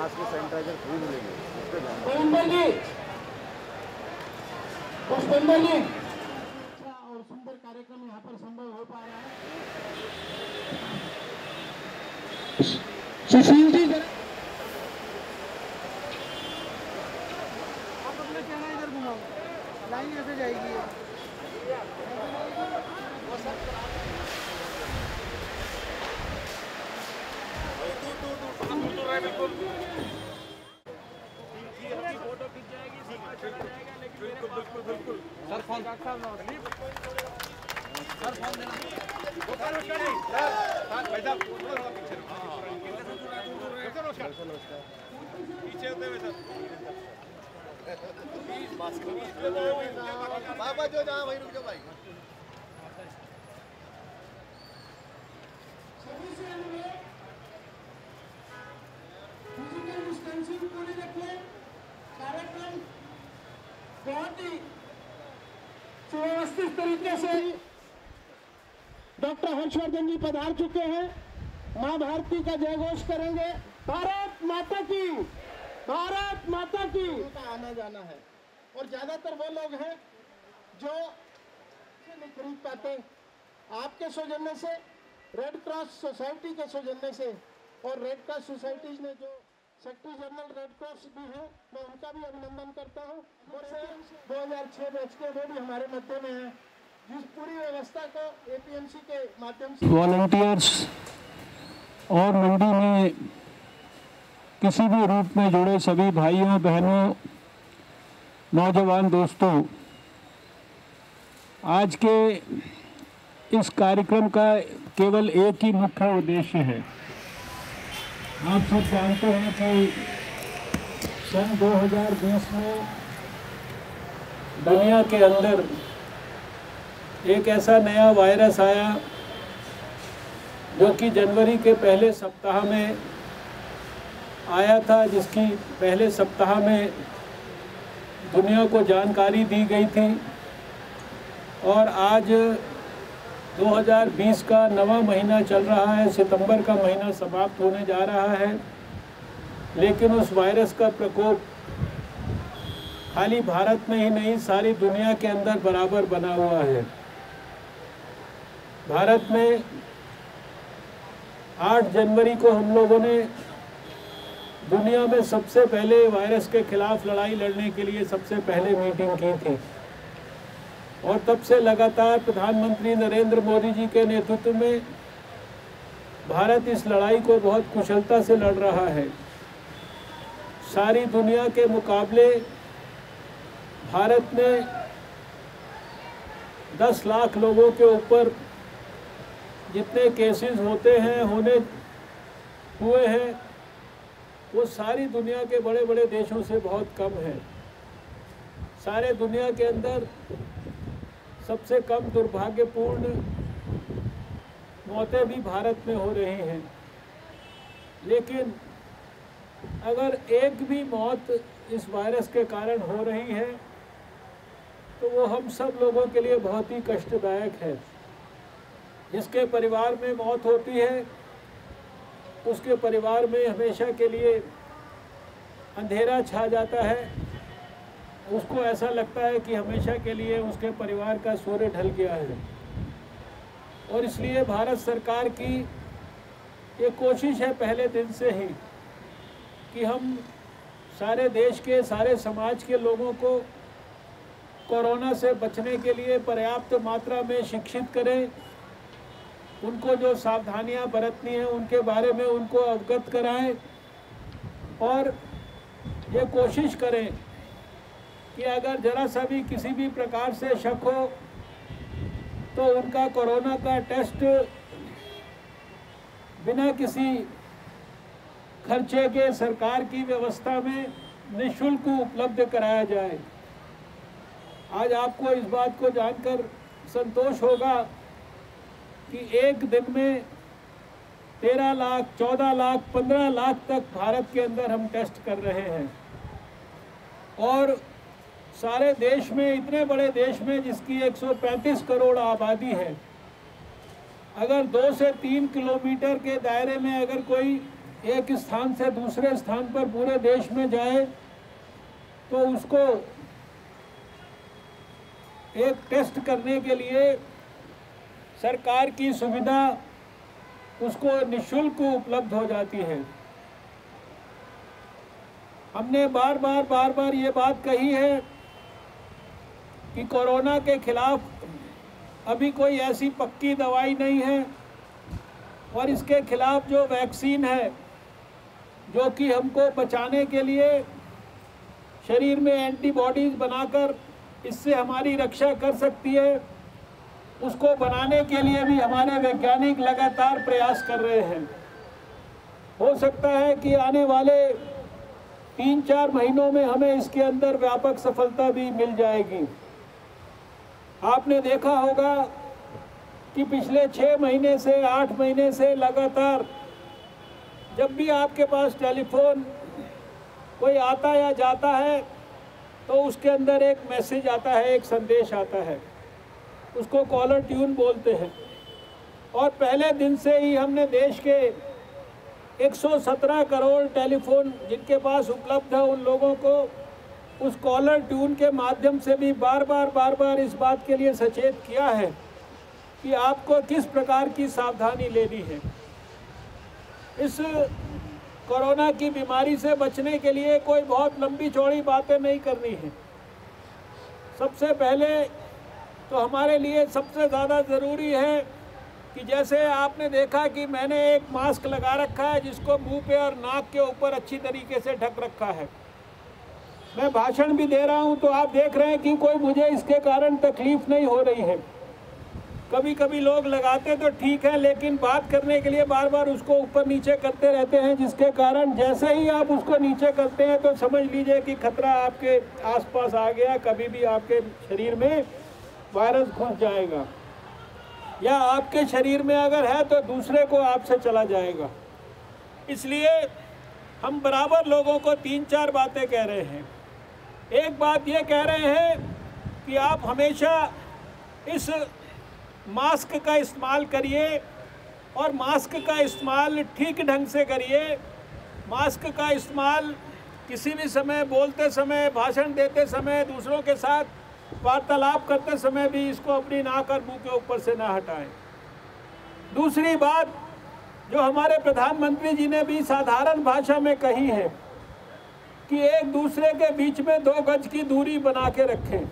Mask sanitiser free मिलेंगे। पुष्पेंद्र जी और सुंदर कार्यक्रम यहाँ पर संभव हो पा रहा है। सुशील जी जरा आप अपना चेहरा इधर घुमाओ, लाइन ऐसे जाएगी। बिल्कुल फोटो खिंच जाएगी, चला जाएगा, लेकिन बिल्कुल बिल्कुल बिल्कुल सर फोन सर फोन देना भाई साहब पीछे होते हुए सर बाबा जो जहाँ वहीं रुक जाओ भाई। कार्यक्रम बहुत ही सुव्यवस्थित तरीके से डॉक्टर हर्षवर्धन जी पधार चुके हैं। मां भारती का जयघोष करेंगे। भारत माता की, भारत माता की का आना जाना है। और ज्यादातर वो लोग हैं जो नहीं खरीद पाते। आपके सौजन्य से, रेड क्रॉस सोसाइटी के सौजन्य से और रेड क्रॉस सोसाइटी ने जो सेक्रेटरी जनरल रेड क्रॉस भी है, मैं उनका भी अभिनंदन करता हूँ। और 2006 बैच के वो भी हमारे मध्य में है, जिस पूरी व्यवस्था को एपीएमसी के माध्यम से वॉलंटियर्स और मंडी में किसी भी रूप में जुड़े सभी भाइयों बहनों नौजवान दोस्तों, आज के इस कार्यक्रम का केवल एक ही मुख्य उद्देश्य है। आप सब जानते हैं कि सन 2020 में दुनिया के अंदर एक ऐसा नया वायरस आया जो कि जनवरी के पहले सप्ताह में आया था, जिसकी पहले सप्ताह में दुनिया को जानकारी दी गई थी। और आज 2020 का नवा महीना चल रहा है, सितंबर का महीना समाप्त होने जा रहा है, लेकिन उस वायरस का प्रकोप खाली भारत में ही नहीं सारी दुनिया के अंदर बराबर बना हुआ है। भारत में 8 जनवरी को हम लोगों ने दुनिया में सबसे पहले वायरस के खिलाफ लड़ाई लड़ने के लिए सबसे पहले मीटिंग की थी। और तब से लगातार प्रधानमंत्री नरेंद्र मोदी जी के नेतृत्व में भारत इस लड़ाई को बहुत कुशलता से लड़ रहा है। सारी दुनिया के मुकाबले भारत में 10 लाख लोगों के ऊपर जितने केसेस होते हैं हुए हैं वो सारी दुनिया के बड़े बड़े देशों से बहुत कम है। सारे दुनिया के अंदर सबसे कम दुर्भाग्यपूर्ण मौतें भी भारत में हो रही हैं। लेकिन अगर एक भी मौत इस वायरस के कारण हो रही है तो वो हम सब लोगों के लिए बहुत ही कष्टदायक है। जिसके परिवार में मौत होती है उसके परिवार में हमेशा के लिए अंधेरा छा जाता है। उसको ऐसा लगता है कि हमेशा के लिए उसके परिवार का सूर्य ढल गया है। और इसलिए भारत सरकार की ये कोशिश है पहले दिन से ही कि हम सारे देश के, सारे समाज के लोगों को कोरोना से बचने के लिए पर्याप्त मात्रा में शिक्षित करें। उनको जो सावधानियां बरतनी है उनके बारे में उनको अवगत कराएं और ये कोशिश करें कि अगर जरा सा भी किसी भी प्रकार से शक हो तो उनका कोरोना का टेस्ट बिना किसी खर्चे के सरकार की व्यवस्था में निःशुल्क उपलब्ध कराया जाए। आज आपको इस बात को जानकर संतोष होगा कि एक दिन में 13 लाख, 14 लाख, 15 लाख तक भारत के अंदर हम टेस्ट कर रहे हैं। और सारे देश में, इतने बड़े देश में जिसकी 135 करोड़ आबादी है, अगर 2 से 3 किलोमीटर के दायरे में अगर कोई एक स्थान से दूसरे स्थान पर पूरे देश में जाए तो उसको एक टेस्ट करने के लिए सरकार की सुविधा उसको निःशुल्क उपलब्ध हो जाती है। हमने बार बार ये बात कही है कि कोरोना के खिलाफ अभी कोई ऐसी पक्की दवाई नहीं है और इसके खिलाफ जो वैक्सीन है जो कि हमको बचाने के लिए शरीर में एंटीबॉडीज़ बनाकर इससे हमारी रक्षा कर सकती है, उसको बनाने के लिए भी हमारे वैज्ञानिक लगातार प्रयास कर रहे हैं। हो सकता है कि आने वाले 3-4 महीनों में हमें इसके अंदर व्यापक सफलता भी मिल जाएगी। आपने देखा होगा कि पिछले 6 महीने से 8 महीने से लगातार जब भी आपके पास टेलीफोन कोई आता या जाता है तो उसके अंदर एक मैसेज आता है, एक संदेश आता है, उसको कॉलर ट्यून बोलते हैं। और पहले दिन से ही हमने देश के 117 करोड़ टेलीफोन जिनके पास उपलब्ध है उन लोगों को उस कॉलर ट्यून के माध्यम से भी बार बार इस बात के लिए सचेत किया है कि आपको किस प्रकार की सावधानी लेनी है। इस कोरोना की बीमारी से बचने के लिए कोई बहुत लंबी चौड़ी बातें नहीं करनी है। सबसे पहले तो हमारे लिए सबसे ज़्यादा ज़रूरी है कि जैसे आपने देखा कि मैंने एक मास्क लगा रखा है जिसको मुंह पे और नाक के ऊपर अच्छी तरीके से ढक रखा है। मैं भाषण भी दे रहा हूं तो आप देख रहे हैं कि कोई मुझे इसके कारण तकलीफ नहीं हो रही है। कभी कभी लोग लगाते तो ठीक है, लेकिन बात करने के लिए बार बार उसको ऊपर नीचे करते रहते हैं, जिसके कारण जैसे ही आप उसको नीचे करते हैं तो समझ लीजिए कि खतरा आपके आसपास आ गया, कभी भी आपके शरीर में वायरस घुस जाएगा या आपके शरीर में अगर है तो दूसरे को आपसे चला जाएगा। इसलिए हम बराबर लोगों को 3-4 बातें कह रहे हैं। एक बात ये कह रहे हैं कि आप हमेशा इस मास्क का इस्तेमाल करिए और मास्क का इस्तेमाल ठीक ढंग से करिए। मास्क का इस्तेमाल किसी भी समय, बोलते समय, भाषण देते समय, दूसरों के साथ वार्तालाप करते समय भी इसको अपनी नाक और मुंह के ऊपर से ना हटाएं। दूसरी बात जो हमारे प्रधानमंत्री जी ने भी साधारण भाषा में कही है कि एक दूसरे के बीच में 2 गज की दूरी बना के रखें,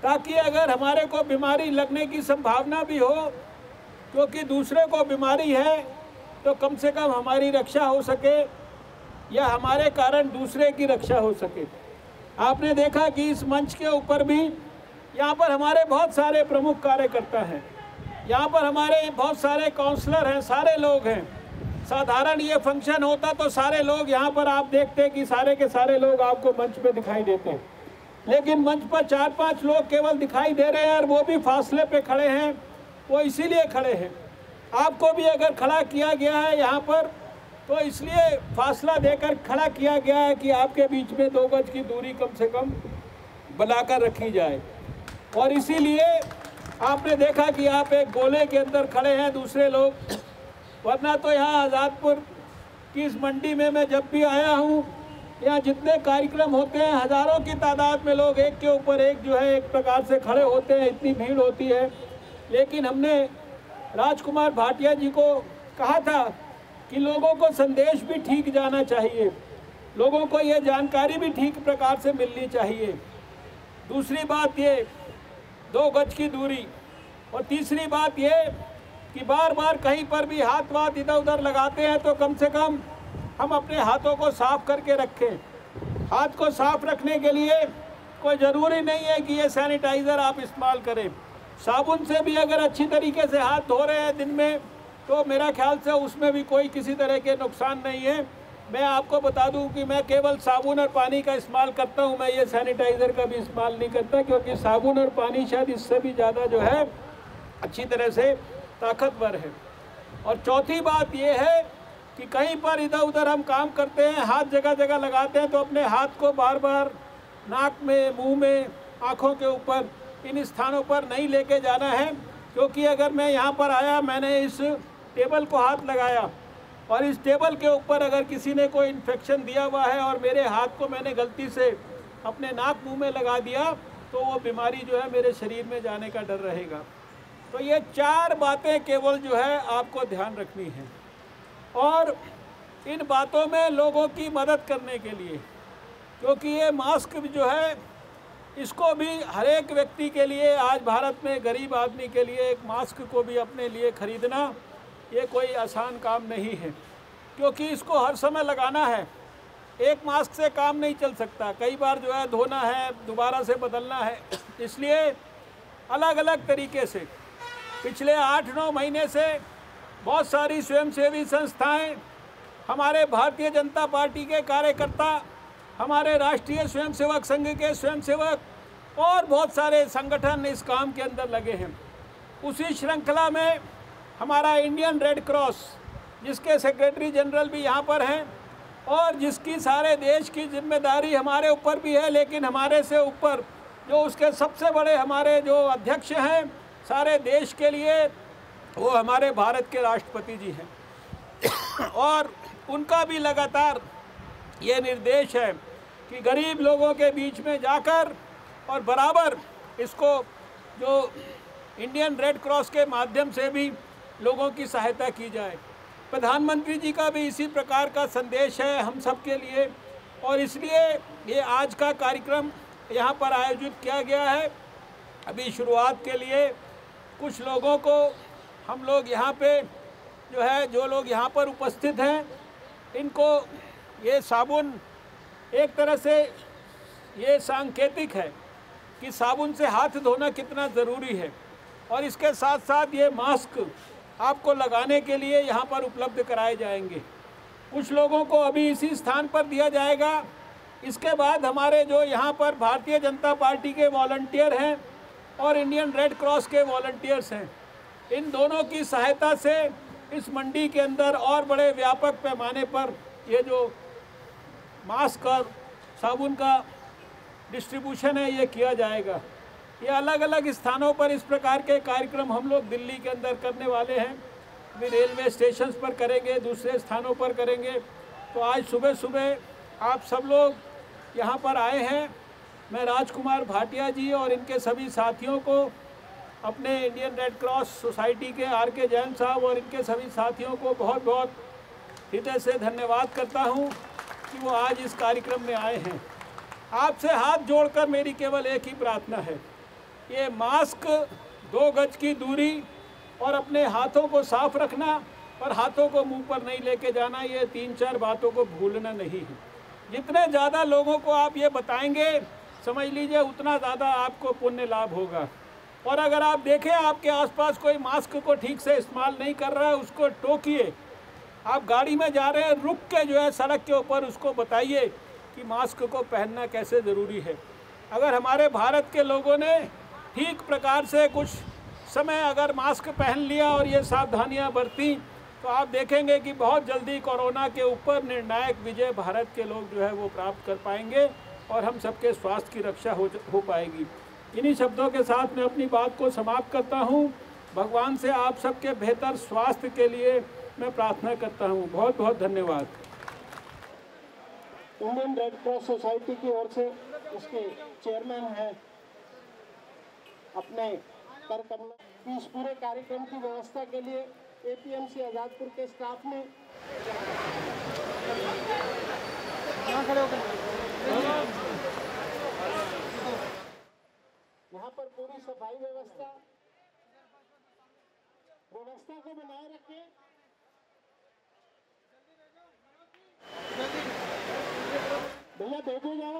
ताकि अगर हमारे को बीमारी लगने की संभावना भी हो, क्योंकि दूसरे को बीमारी है तो कम से कम हमारी रक्षा हो सके या हमारे कारण दूसरे की रक्षा हो सके। आपने देखा कि इस मंच के ऊपर भी यहाँ पर हमारे बहुत सारे प्रमुख कार्यकर्ता हैं, यहाँ पर हमारे बहुत सारे काउंसलर हैं, सारे लोग हैं। साधारण ये फंक्शन होता तो सारे लोग यहाँ पर आप देखते कि सारे के सारे लोग आपको मंच पे दिखाई देते हैं, लेकिन मंच पर 4-5 लोग केवल दिखाई दे रहे हैं और वो भी फासले पे खड़े हैं। वो इसीलिए खड़े हैं, आपको भी अगर खड़ा किया गया है यहाँ पर तो इसलिए फासला देकर खड़ा किया गया है कि आपके बीच में 2 गज की दूरी कम से कम बनाकर रखी जाए। और इसीलिए आपने देखा कि आप एक गोले के अंदर खड़े हैं दूसरे लोग, वरना तो यहाँ आज़ादपुर की इस मंडी में मैं जब भी आया हूँ, यहाँ जितने कार्यक्रम होते हैं हज़ारों की तादाद में लोग एक के ऊपर एक जो है एक प्रकार से खड़े होते हैं, इतनी भीड़ होती है। लेकिन हमने राजकुमार भाटिया जी को कहा था कि लोगों को संदेश भी ठीक जाना चाहिए, लोगों को ये जानकारी भी ठीक प्रकार से मिलनी चाहिए। दूसरी बात ये 2 गज की दूरी, और तीसरी बात ये कि बार बार कहीं पर भी हाथ वाथ इधर उधर लगाते हैं तो कम से कम हम अपने हाथों को साफ करके रखें। हाथ को साफ रखने के लिए कोई ज़रूरी नहीं है कि ये सैनिटाइज़र आप इस्तेमाल करें। साबुन से भी अगर अच्छी तरीके से हाथ धो रहे हैं दिन में तो मेरा ख्याल से उसमें भी कोई किसी तरह के नुकसान नहीं है। मैं आपको बता दूं कि मैं केवल साबुन और पानी का इस्तेमाल करता हूं, मैं ये सैनिटाइज़र का भी इस्तेमाल नहीं करता, क्योंकि साबुन और पानी शायद इससे भी ज़्यादा जो है अच्छी तरह से ताकतवर है। और चौथी बात ये है कि कहीं पर इधर उधर हम काम करते हैं, हाथ जगह जगह लगाते हैं, तो अपने हाथ को बार बार नाक में, मुंह में, आँखों के ऊपर, इन स्थानों पर नहीं लेके जाना है। क्योंकि अगर मैं यहाँ पर आया, मैंने इस टेबल को हाथ लगाया और इस टेबल के ऊपर अगर किसी ने कोई इन्फेक्शन दिया हुआ है और मेरे हाथ को मैंने गलती से अपने नाक मुंह में लगा दिया तो वो बीमारी जो है मेरे शरीर में जाने का डर रहेगा। तो ये 4 बातें केवल जो है आपको ध्यान रखनी है और इन बातों में लोगों की मदद करने के लिए, क्योंकि ये मास्क जो है इसको भी हर एक व्यक्ति के लिए, आज भारत में गरीब आदमी के लिए एक मास्क को भी अपने लिए खरीदना ये कोई आसान काम नहीं है, क्योंकि इसको हर समय लगाना है। एक मास्क से काम नहीं चल सकता, कई बार जो है धोना है, दोबारा से बदलना है। इसलिए अलग अलग तरीके से पिछले 8-9 महीने से बहुत सारी स्वयंसेवी संस्थाएं, हमारे भारतीय जनता पार्टी के कार्यकर्ता, हमारे राष्ट्रीय स्वयंसेवक संघ के स्वयंसेवक और बहुत सारे संगठन इस काम के अंदर लगे हैं। उसी श्रृंखला में हमारा इंडियन रेड क्रॉस, जिसके सेक्रेटरी जनरल भी यहाँ पर हैं और जिसकी सारे देश की जिम्मेदारी हमारे ऊपर भी है, लेकिन हमारे से ऊपर जो उसके सबसे बड़े हमारे जो अध्यक्ष हैं सारे देश के लिए, वो हमारे भारत के राष्ट्रपति जी हैं। और उनका भी लगातार ये निर्देश है कि गरीब लोगों के बीच में जाकर और बराबर इसको जो इंडियन रेड क्रॉस के माध्यम से भी लोगों की सहायता की जाए। प्रधानमंत्री जी का भी इसी प्रकार का संदेश है हम सब के लिए, और इसलिए ये आज का कार्यक्रम यहाँ पर आयोजित किया गया है। अभी शुरुआत के लिए कुछ लोगों को हम लोग यहाँ पे जो है, जो लोग यहाँ पर उपस्थित हैं, इनको ये साबुन एक तरह से ये सांकेतिक है कि साबुन से हाथ धोना कितना ज़रूरी है, और इसके साथ साथ ये मास्क आपको लगाने के लिए यहाँ पर उपलब्ध कराए जाएंगे। कुछ लोगों को अभी इसी स्थान पर दिया जाएगा। इसके बाद हमारे जो यहाँ पर भारतीय जनता पार्टी के वॉलंटियर हैं और इंडियन रेड क्रॉस के वॉलंटियर्स हैं, इन दोनों की सहायता से इस मंडी के अंदर और बड़े व्यापक पैमाने पर ये जो मास्क और साबुन का डिस्ट्रीब्यूशन है ये किया जाएगा। ये अलग अलग स्थानों पर इस प्रकार के कार्यक्रम हम लोग दिल्ली के अंदर करने वाले हैं, भी रेलवे स्टेशन पर करेंगे, दूसरे स्थानों पर करेंगे। तो आज सुबह सुबह आप सब लोग यहाँ पर आए हैं। मैं राजकुमार भाटिया जी और इनके सभी साथियों को, अपने इंडियन रेड क्रॉस सोसाइटी के आर.के. जैन साहब और इनके सभी साथियों को बहुत बहुत हृदय से धन्यवाद करता हूँ कि वो आज इस कार्यक्रम में आए हैं। आपसे हाथ जोड़कर मेरी केवल एक ही प्रार्थना है, ये मास्क, 2 गज की दूरी और अपने हाथों को साफ रखना और हाथों को मुंह पर नहीं लेके जाना, ये 3-4 बातों को भूलना नहीं है। जितने ज़्यादा लोगों को आप ये बताएंगे, समझ लीजिए उतना ज़्यादा आपको पुण्य लाभ होगा। और अगर आप देखें आपके आसपास कोई मास्क को ठीक से इस्तेमाल नहीं कर रहा है, उसको टोकिए। आप गाड़ी में जा रहे हैं, रुक के जो है सड़क के ऊपर उसको बताइए कि मास्क को पहनना कैसे ज़रूरी है। अगर हमारे भारत के लोगों ने ठीक प्रकार से कुछ समय अगर मास्क पहन लिया और ये सावधानियां बरती, तो आप देखेंगे कि बहुत जल्दी कोरोना के ऊपर निर्णायक विजय भारत के लोग जो है वो प्राप्त कर पाएंगे और हम सबके स्वास्थ्य की रक्षा हो पाएगी। इन्हीं शब्दों के साथ मैं अपनी बात को समाप्त करता हूँ। भगवान से आप सबके बेहतर स्वास्थ्य के लिए मैं प्रार्थना करता हूँ। बहुत बहुत धन्यवाद। इंडियन रेड क्रॉस सोसाइटी की ओर से इसके चेयरमैन हैं अपने कर करना कि इस पूरे कार्यक्रम की व्यवस्था के लिए एपीएमसी आजादपुर के स्टाफ ने यहाँ पर पूरी सफाई व्यवस्था को बनाए रखें। भैया दे दो जाओ।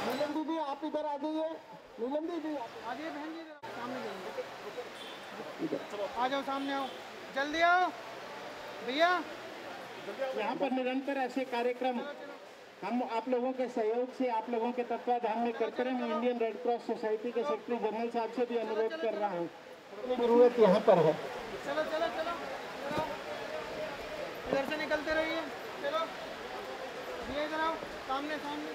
नीलम दीदी आप इधर आ जाइए। नीलम दीदी आ जाइए। बहन जी सामने जाइए, आ जाओ, सामने आओ, जल्दी आओ भैया। यहाँ पर निरंतर ऐसे कार्यक्रम हम आप लोगों के सहयोग से, आप लोगों के तत्वाधान में करते रहे। मैं इंडियन रेड क्रॉस सोसाइटी के सेक्रेटरी जनरल साहब से भी अनुरोध कर रहा हूँ, जरूरत यहाँ पर है। चलो चलो चलो इधर से निकलते रहिए। चलो ये इधर आओ, सामने सामने।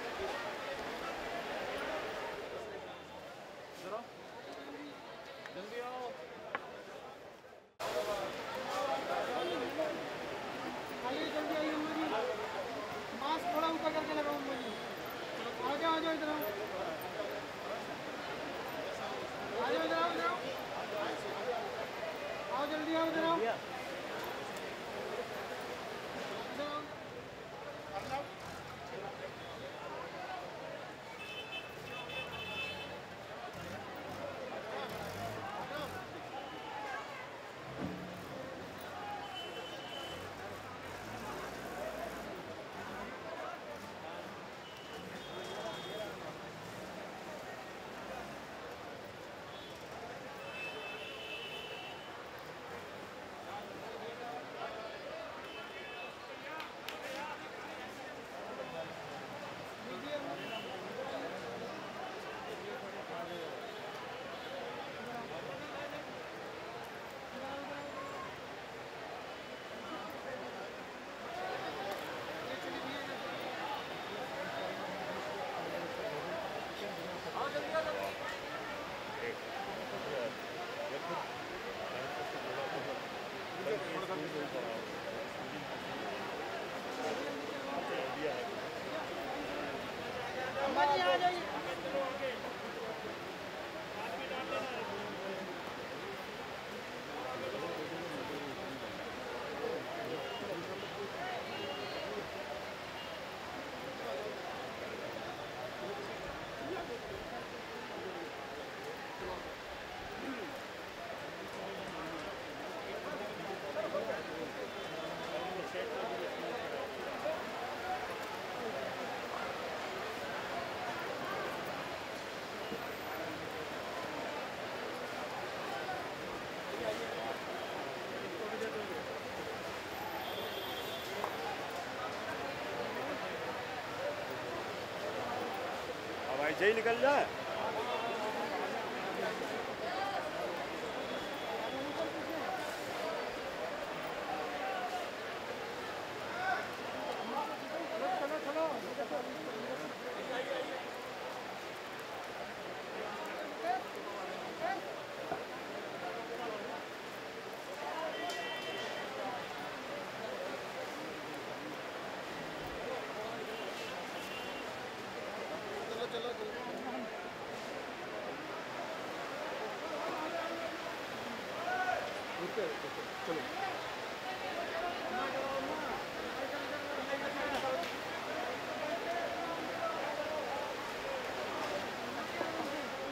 ऐसे ही निकल जाए।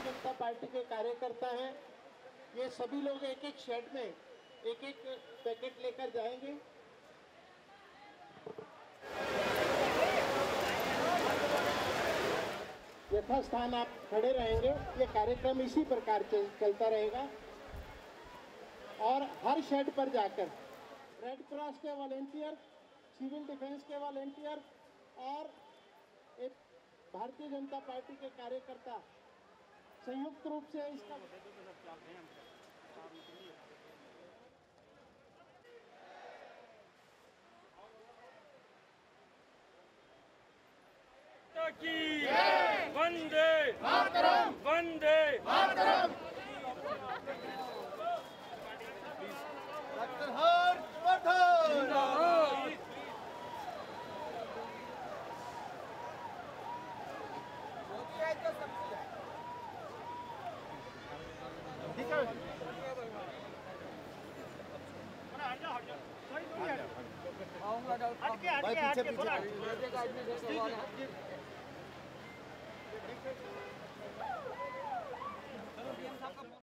जनता पार्टी के कार्यकर्ता हैं, ये सभी लोग एक एक शेड में एक एक पैकेट लेकर जाएंगे। यथास्थान आप खड़े रहेंगे, ये कार्यक्रम इसी प्रकार चलता रहेगा। और हर शेड पर जाकर रेड क्रॉस के वॉलेंटियर, सिविल डिफेंस के वॉलेंटियर और एक भारतीय जनता पार्टी के कार्यकर्ता संयुक्त रूप से इसका वंदे मातरम, वंदे मातरम। डॉक्टर हर्षवर्धन जिंदाबाद। ठीक है, हट के थोड़ा